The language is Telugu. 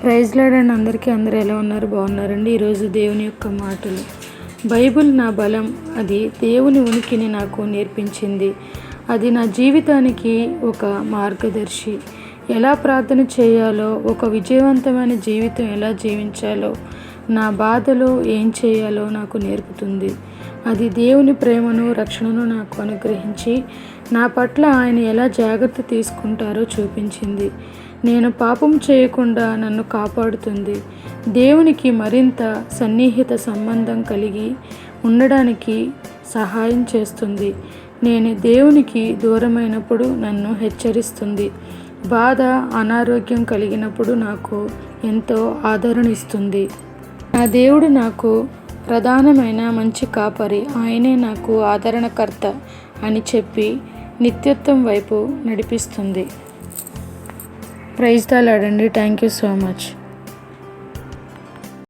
ప్రైజ్ లార్డ్ అండి. అందరూ ఎలా ఉన్నారు? బాగున్నారండి. ఈరోజు దేవుని యొక్క మాటలు. బైబిల్ నా బలం, అది దేవుని ఉనికిని నాకు నేర్పించింది. అది నా జీవితానికి ఒక మార్గదర్శి. ఎలా ప్రార్థన చేయాలో, ఒక విజయవంతమైన జీవితం ఎలా జీవించాలో, నా బాధలో ఏం చేయాలో నాకు నేర్పుతుంది. అది దేవుని ప్రేమను, రక్షణను నాకు అనుగ్రహించి నా పట్ల ఆయన ఎలా జాగ్రత్త తీసుకుంటారో చూపించింది. నేను పాపం చేయకుండా నన్ను కాపాడుతుంది. దేవునికి మరింత సన్నిహిత సంబంధం కలిగి ఉండడానికి సహాయం చేస్తుంది. నేను దేవునికి దూరమైనప్పుడు నన్ను హెచ్చరిస్తుంది. బాధ, అనారోగ్యం కలిగినప్పుడు నాకు ఎంతో ఆదరణ ఇస్తుంది. నా దేవుడు నాకు ప్రధానమైన మంచి కాపరి, ఆయనే నాకు ఆదరణకర్త అని చెప్పి నిత్యత్వం వైపు నడిపిస్తుంది. ప్రైజ్ ద లార్డ్ అండి. Thank you so much.